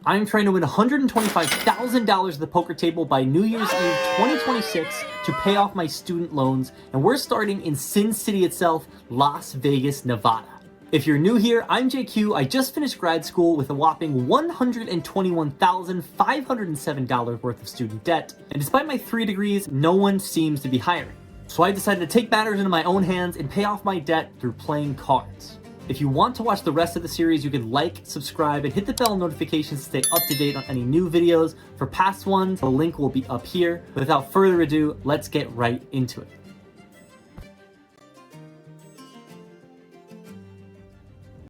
I'm trying to win $125,000 at the poker table by New Year's Eve 2026 to pay off my student loans, and we're starting in Sin City itself, Las Vegas, Nevada. If you're new here, I'm JQ. I just finished grad school with a whopping $121,507 worth of student debt, and despite my 3 degrees, no one seems to be hiring. So I decided to take matters into my own hands and pay off my debt through playing cards. If you want to watch the rest of the series, you can like, subscribe, and hit the bell notifications to stay up to date on any new videos. For past ones, the link will be up here. Without further ado, let's get right into it.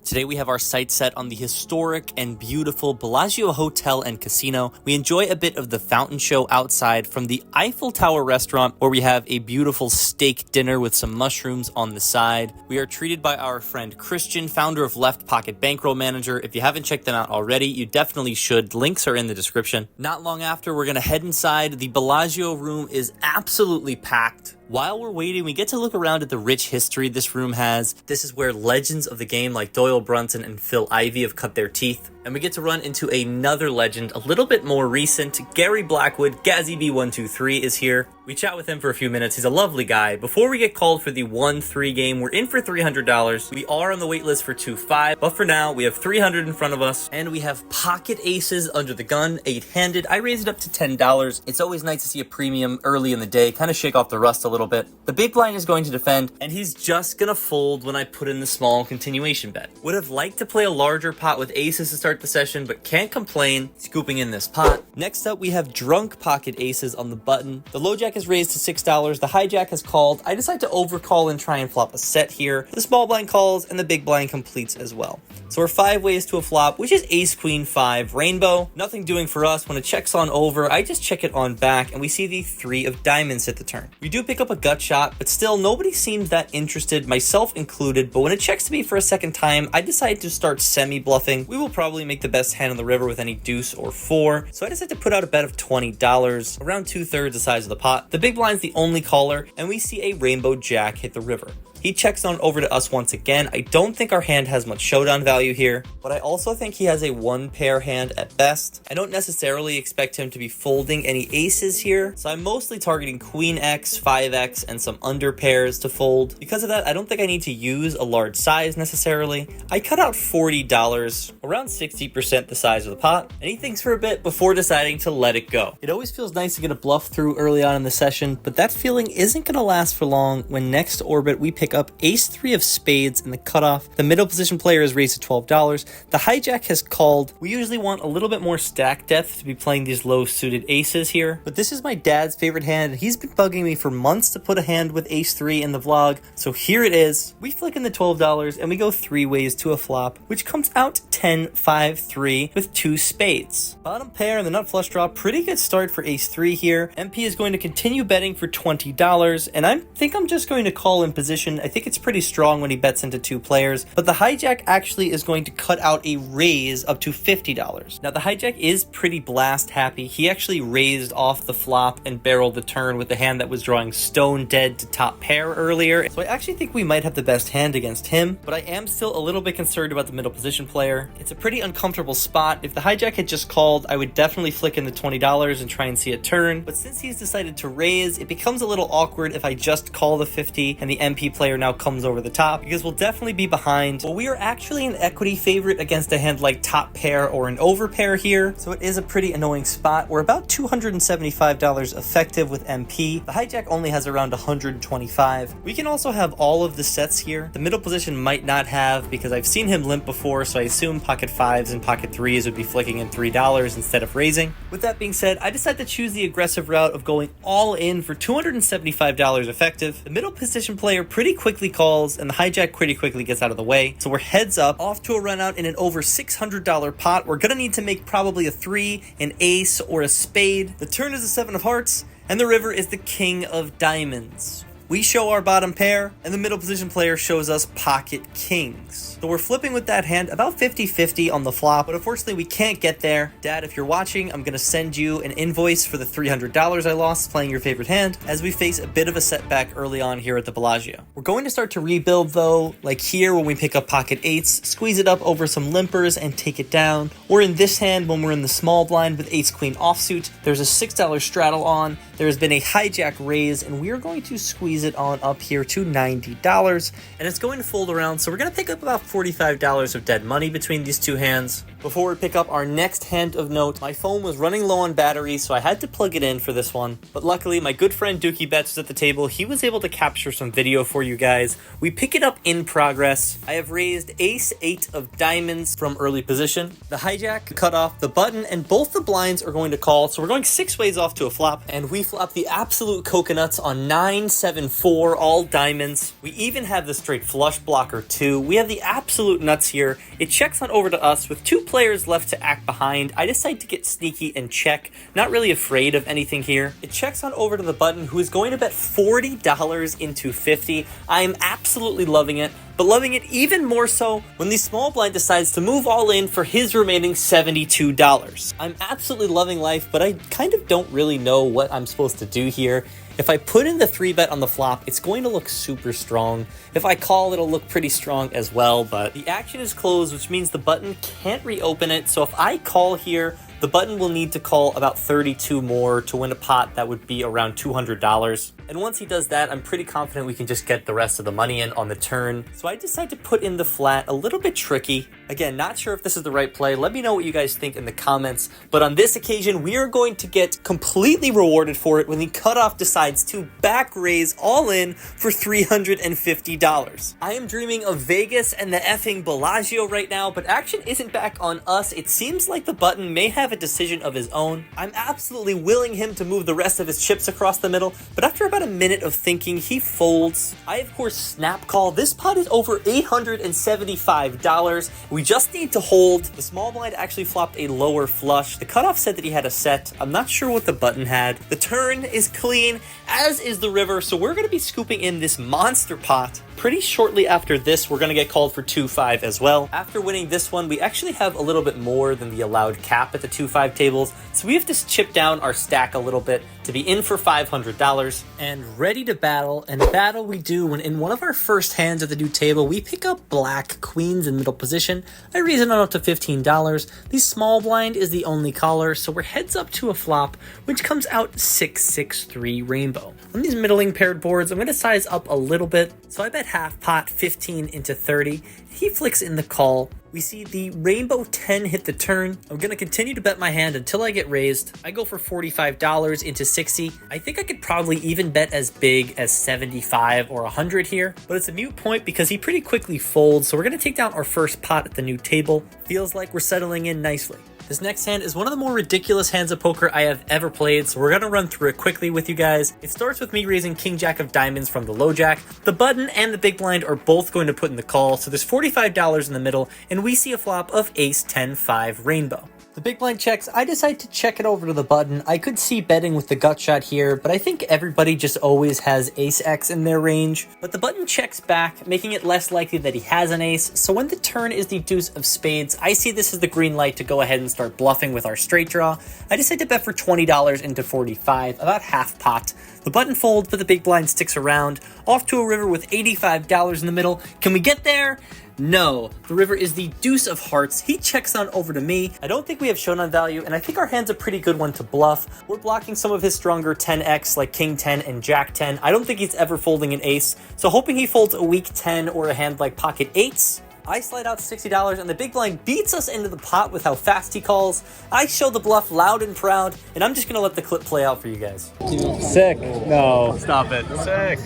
Today we have our sights set on the historic and beautiful Bellagio Hotel and Casino. We enjoy a bit of the fountain show outside from the Eiffel Tower restaurant, where we have a beautiful steak dinner with some mushrooms on the side. We are treated by our friend Christian, founder of Left Pocket Bankroll Manager. If you haven't checked them out already, you definitely should. Links are in the description. Not long after, we're going to head inside. The Bellagio room is absolutely packed. While we're waiting, we get to look around at the rich history this room has. This is where legends of the game like Doyle Brunson and Phil Ivey have cut their teeth. And we get to run into another legend, a little bit more recent. Gary Blackwood, Gazzy B123, is here. We chat with him for a few minutes. He's a lovely guy. Before we get called for the 1-3 game, we're in for $300. We are on the wait list for 2-5, but for now, we have $300 in front of us, and we have pocket aces under the gun, 8-handed. I raised it up to $10. It's always nice to see a premium early in the day, kind of shake off the rust a little bit. The big blind is going to defend, and he's just gonna fold when I put in the small continuation bet. Would have liked to play a larger pot with aces to start the session, but can't complain scooping in this pot. Next up, we have drunk pocket aces on the button. The low jack is raised to $6. The hijack has called. I decide to overcall and try and flop a set here. The small blind calls and the big blind completes as well. So we're 5 ways to a flop, which is ace queen 5 rainbow. Nothing doing for us. When it checks on over, I just check it on back, and we see the 3 of diamonds hit the turn. We do pick up a gut shot, but still nobody seems that interested, myself included. But when it checks to me for a second time, I decide to start semi bluffing. We will probably make the best hand on the river with any deuce or 4, so I decided to put out a bet of $20, around 2/3 the size of the pot. The big blind's the only caller, and we see a rainbow jack hit the river. He checks on over to us once again. I don't think our hand has much showdown value here, but I also think he has a 1-pair hand at best. I don't necessarily expect him to be folding any aces here, so I'm mostly targeting queen X, 5X, and some under pairs to fold. Because of that, I don't think I need to use a large size necessarily. I cut out $40, around 60% the size of the pot, and he thinks for a bit before deciding to let it go. It always feels nice to get a bluff through early on in the session, but that feeling isn't going to last for long when next orbit we pick up ace-3 of spades in the cutoff. The middle position player is raised to $12. The hijack has called. We usually want a little bit more stack depth to be playing these low suited aces here, but this is my dad's favorite hand, and he's been bugging me for months to put a hand with ace-3 in the vlog, so here it is. We flick in the $12 and we go 3 ways to a flop, which comes out 10-5-3 with 2 spades. Bottom pair and the nut flush draw, pretty good start for ace-3 here. MP is going to continue betting for $20, and I think I'm just going to call in position. I think it's pretty strong when he bets into 2 players, but the hijack actually is going to cut out a raise up to $50. Now the hijack is pretty blast happy. He actually raised off the flop and barreled the turn with the hand that was drawing stone dead to top pair earlier, so I actually think we might have the best hand against him, but I am still a little bit concerned about the middle position player. It's a pretty uncomfortable spot. If the hijack had just called, I would definitely flick in the $20 and try and see a turn, but since he's decided to raise, it becomes a little awkward if I just call the 50 and the MP player now comes over the top, because we'll definitely be behind. Well, we are actually an equity favorite against a hand like top pair or an over pair here, so it is a pretty annoying spot. We're about $275 effective with MP. The hijack only has around 125. We can also have all of the sets here. The middle position might not have, because I've seen him limp before, so I assume pocket 5s and pocket 3s would be flicking in $3 instead of raising. With that being said, I decided to choose the aggressive route of going all in for $275 effective. The middle position player pretty quickly calls, and the hijack pretty quickly gets out of the way, so we're heads up, off to a run out in an over $600 pot. We're gonna need to make probably a 3, an ace, or a spade. The turn is a 7 of hearts, and the river is the king of diamonds. we show our bottom pair, and the middle position player shows us pocket kings. So we're flipping with that hand about 50-50 on the flop, but unfortunately we can't get there. Dad, if you're watching, I'm gonna send you an invoice for the $300 I lost playing your favorite hand, as we face a bit of a setback early on here at the Bellagio. We're going to start to rebuild though, like here when we pick up pocket eights, squeeze it up over some limpers and take it down, or in this hand when we're in the small blind with ace queen offsuit, there's a $6 straddle on, there has been a hijack raise, and we are going to squeeze it on up here to $90, and it's going to fold around, so we're going to pick up about $45 of dead money between these two hands. Before we pick up our next hand of note, my phone was running low on battery, so I had to plug it in for this one, but luckily my good friend Dookie Betts was at the table. He was able to capture some video for you guys. We pick it up in progress. I have raised ace 8 of diamonds from early position. The hijack cut off the button, and both the blinds are going to call, so we're going 6 ways off to a flop, and we flop the absolute coconuts on 9-7-4, all diamonds. We even have the straight flush blocker too. We have the absolute nuts here. It checks on over to us with 2 players left to act behind. I decide to get sneaky and check, not really afraid of anything here. It checks on over to the button, who is going to bet $40 into 50. I am absolutely loving it, but loving it even more so when the small blind decides to move all in for his remaining $72. I'm absolutely loving life, but I kind of don't really know what I'm supposed to do here. If I put in the 3-bet on the flop, it's going to look super strong. If I call, it'll look pretty strong as well, but the action is closed, which means the button can't reopen it. So if I call here, the button will need to call about 32 more to win a pot that would be around $200. And once he does that, I'm pretty confident we can just get the rest of the money in on the turn. So I decide to put in the flat, a little bit tricky. Again, not sure if this is the right play. Let me know what you guys think in the comments. But on this occasion, we are going to get completely rewarded for it when the cutoff decides to back raise all in for $350. I am dreaming of Vegas and the effing Bellagio right now, but action isn't back on us. It seems like the button may have a decision of his own. I'm absolutely willing him to move the rest of his chips across the middle, but after about a minute of thinking, he folds. I of course snap call. This pot is over $875. We just need to hold. The small blind actually flopped a lower flush. The cutoff said that he had a set. I'm not sure what the button had. The turn is clean, as is the river, so we're going to be scooping in this monster pot. Pretty shortly after this, we're going to get called for 2-5 as well. After winning this one, we actually have a little bit more than the allowed cap at the 2-5 tables, so we have to chip down our stack a little bit to be in for $500 and ready to battle. And battle we do when in one of our first hands at the new table, we pick up black queens in middle position. I raise it on up to $15. The small blind is the only caller, so we're heads up to a flop, which comes out 6-6-3 rainbow. On these middling paired boards, I'm going to size up a little bit, so I bet half pot 15 into 30. He flicks in the call. We see the rainbow 10 hit the turn. I'm going to continue to bet my hand until I get raised. I go for $45 into 60. I think I could probably even bet as big as 75 or 100 here, but it's a moot point because he pretty quickly folds, so we're going to take down our first pot at the new table. Feels like we're settling in nicely. This next hand is one of the more ridiculous hands of poker I have ever played, so we're going to run through it quickly with you guys. It starts with me raising king jack of diamonds from the low jack. The button and the big blind are both going to put in the call, so there's $45 in the middle, and we see a flop of ace 10-5 rainbow. The big blind checks. I decide to check it over to the button. I could see betting with the gut shot here, but I think everybody just always has ace X in their range. But the button checks back, making it less likely that he has an ace. So when the turn is the deuce of spades, I see this as the green light to go ahead and start bluffing with our straight draw. I decide to bet for $20 into 45, about half pot. The button folds, but the big blind sticks around. Off to a river with $85 in the middle. Can we get there? No, the river is the deuce of hearts. He checks on over to me. I don't think we have showdown value, and I think our hand's a pretty good one to bluff. We're blocking some of his stronger 10x like king 10 and jack 10. I don't think he's ever folding an ace, so hoping he folds a weak 10 or a hand like pocket eights. I slide out $60, and the big blind beats us into the pot with how fast he calls. I show the bluff loud and proud, and I'm just going to let the clip play out for you guys. Sick. No. Stop it. Sick.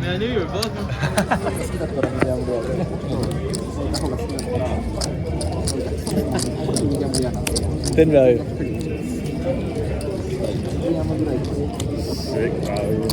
I knew you were both. Thin value. Sick value.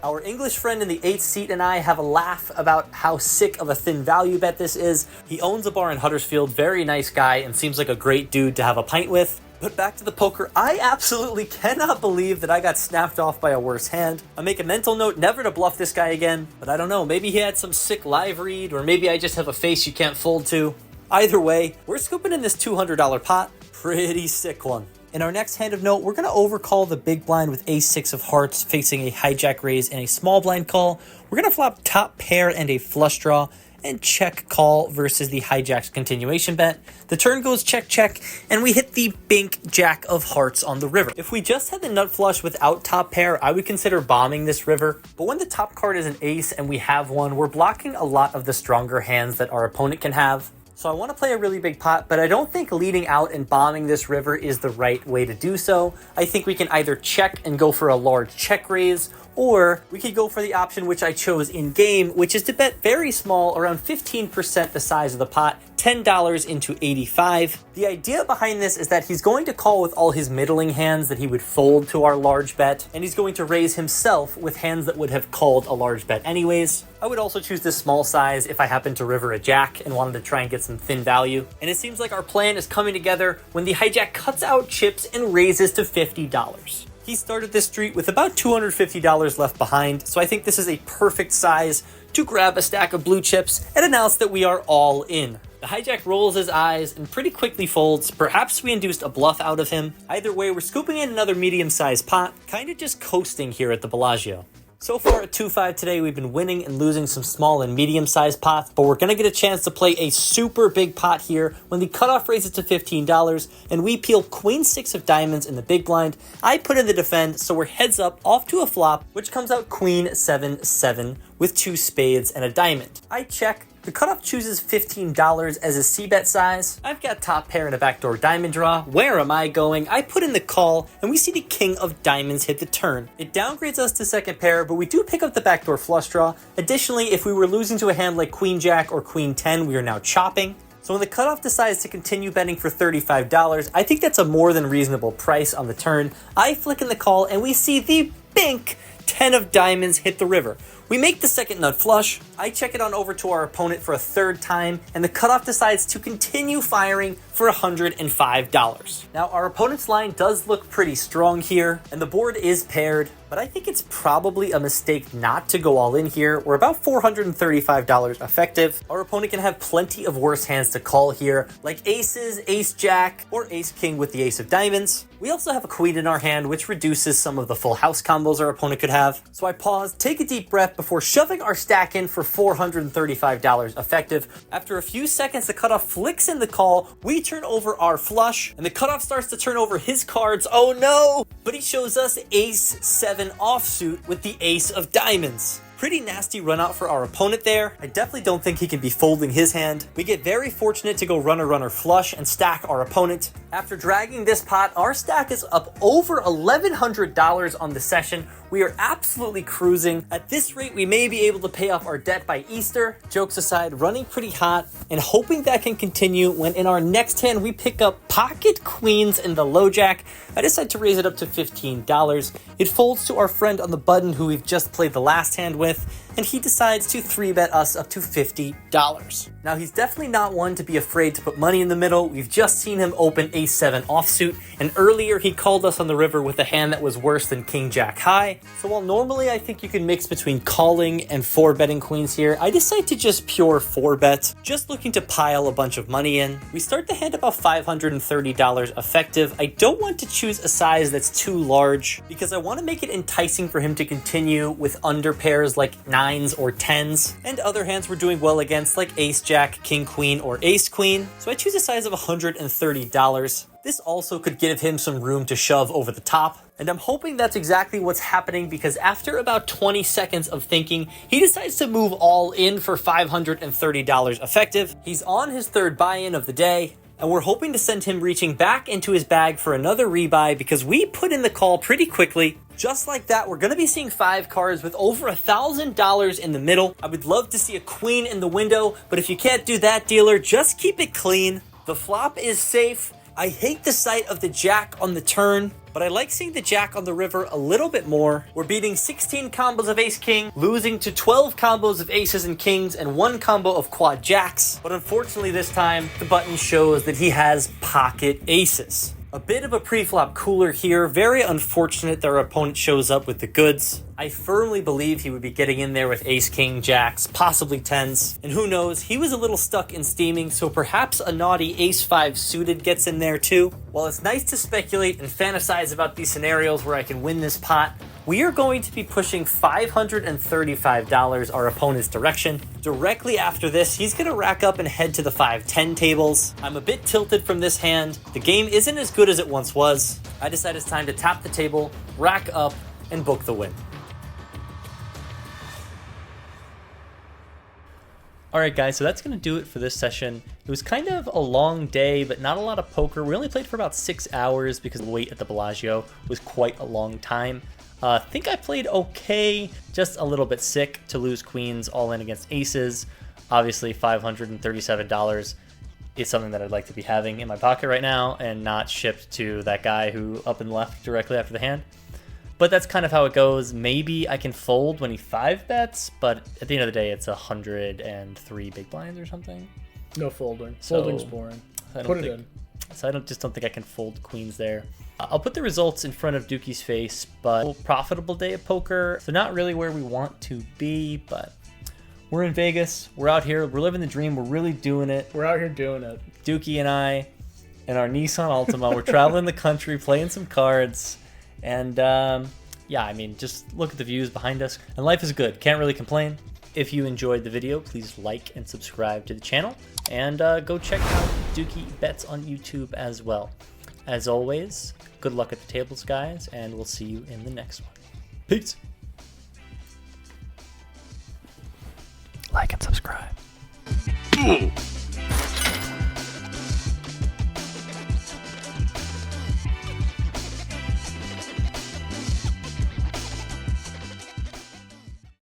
Our English friend in the 8th seat and I have a laugh about how sick of a thin value bet this is. He owns a bar in Huddersfield, very nice guy, and seems like a great dude to have a pint with. But back to the poker, I absolutely cannot believe that I got snapped off by a worse hand. I make a mental note never to bluff this guy again, but I don't know, maybe he had some sick live read, or maybe I just have a face you can't fold to. Either way, we're scooping in this $200 pot. Pretty sick one. In our next hand of note, we're going to overcall the big blind with ace-6 of hearts facing a hijack raise and a small blind call. We're going to flop top pair and a flush draw and check call versus the hijack's continuation bet. The turn goes check check, and we hit the bink jack of hearts on the river. If we just had the nut flush without top pair, I would consider bombing this river. But when the top card is an ace and we have one, we're blocking a lot of the stronger hands that our opponent can have. So I want to play a really big pot, but I don't think leading out and bombing this river is the right way to do so. I think we can either check and go for a large check raise, or we could go for the option which I chose in game, which is to bet very small, around 15% the size of the pot, $10 into 85. The idea behind this is that he's going to call with all his middling hands that he would fold to our large bet, and he's going to raise himself with hands that would have called a large bet anyways. I would also choose this small size if I happen to river a jack and wanted to try and get some thin value. And it seems like our plan is coming together when the hijack cuts out chips and raises to $50. He started this street with about $250 left behind, so I think this is a perfect size to grab a stack of blue chips and announce that we are all in. The hijack rolls his eyes and pretty quickly folds. Perhaps we induced a bluff out of him. Either way, we're scooping in another medium-sized pot, kind of just coasting here at the Bellagio. So far at 2-5 today, we've been winning and losing some small and medium-sized pots, but we're going to get a chance to play a super big pot here when the cutoff raises to $15, and we peel queen-6 of diamonds in the big blind. I put in the defend, so we're heads up off to a flop, which comes out queen-7-7 with 2 spades and a diamond. I check. The cutoff chooses $15 as a c-bet size. I've got top pair and a backdoor diamond draw. Where am I going? I put in the call, and we see the king of diamonds hit the turn. It downgrades us to second pair, but we do pick up the backdoor flush draw. Additionally, if we were losing to a hand like queen jack or queen 10, we are now chopping. So when the cutoff decides to continue betting for $35, I think that's a more than reasonable price on the turn. I flick in the call, and we see the bink 10 of diamonds hit the river. We make the second nut flush. I check it on over to our opponent for a third time, and the cutoff decides to continue firing for $105. Now, our opponent's line does look pretty strong here, and the board is paired, but I think it's probably a mistake not to go all in here. We're about $435 effective. Our opponent can have plenty of worse hands to call here, like aces, ace-jack, or ace-king with the ace of diamonds. We also have a queen in our hand, which reduces some of the full house combos our opponent could have. So I pause, take a deep breath before shoving our stack in for $435 effective. After a few seconds, the cutoff flicks in the call. We turn over our flush, and the cutoff starts to turn over his cards. Oh no! But he shows us ace-7 offsuit with the ace of diamonds. Pretty nasty run out for our opponent there. I definitely don't think he can be folding his hand. We get very fortunate to go runner flush and stack our opponent. After dragging this pot, our stack is up over $1,100 on the session. We are absolutely cruising. At this rate, we may be able to pay off our debt by Easter. Jokes aside, running pretty hot and hoping that can continue when in our next hand we pick up pocket queens in the low jack. I decide to raise it up to $15. It folds to our friend on the button who we've just played the last hand with, and he decides to 3-bet us up to $50. Now, he's definitely not one to be afraid to put money in the middle. We've just seen him open ace-7 offsuit, and earlier he called us on the river with a hand that was worse than king-jack high. So while normally I think you can mix between calling and 4-betting queens here, I decide to just pure 4-bet, just looking to pile a bunch of money in. We start the hand about $530 effective. I don't want to choose a size that's too large because I want to make it enticing for him to continue with under pairs like 9s or 10s, and other hands we're doing well against like ace-jack, king-queen, or ace-queen. So I choose a size of $130. This also could give him some room to shove over the top, and I'm hoping that's exactly what's happening because after about 20 seconds of thinking, he decides to move all in for $530 effective. He's on his third buy-in of the day, and we're hoping to send him reaching back into his bag for another rebuy because we put in the call pretty quickly. Just like that, we're going to be seeing 5 cards with over $1,000 in the middle. I would love to see a queen in the window, but if you can't do that, dealer, just keep it clean. The flop is safe. I hate the sight of the jack on the turn, but I like seeing the jack on the river a little bit more. We're beating 16 combos of ace-king, losing to 12 combos of aces and kings, and 1 combo of quad jacks. But unfortunately this time, the button shows that he has pocket aces. A bit of a pre-flop cooler here. Very unfortunate that our opponent shows up with the goods. I firmly believe he would be getting in there with ace, king, jacks, possibly tens. And who knows, he was a little stuck in steaming, so perhaps a naughty ace-5 suited gets in there too. While it's nice to speculate and fantasize about these scenarios where I can win this pot, we are going to be pushing $535 our opponent's direction. Directly after this, he's going to rack up and head to the 5-10 tables. I'm a bit tilted from this hand. The game isn't as good as it once was. I decide it's time to tap the table, rack up, and book the win. Alright guys, so that's going to do it for this session. It was kind of a long day, but not a lot of poker. We only played for about 6 hours because the wait at the Bellagio was quite a long time. I think I played okay, just a little bit sick to lose queens all in against aces. Obviously $537 is something that I'd like to be having in my pocket right now and not shipped to that guy who up and left directly after the hand. But that's kind of how it goes. Maybe I can fold when he 5-bets, but at the end of the day, it's 103 big blinds or something. No folding. So, Folding's boring. Put it in. So just don't think I can fold queens there. I'll put the results in front of Dookie's face, but a profitable day of poker. So not really where we want to be, but we're in Vegas. We're out here. We're living the dream. We're really doing it. We're out here doing it. Dookie and I and our Nissan Altima. We're traveling the country, playing some cards. And yeah, I mean, just look at the views behind us. And life is good. Can't really complain. If you enjoyed the video, please like and subscribe to the channel. And go check out Dookie Bets on YouTube as well. As always, good luck at the tables, guys, and we'll see you in the next one. Peace. Like and subscribe.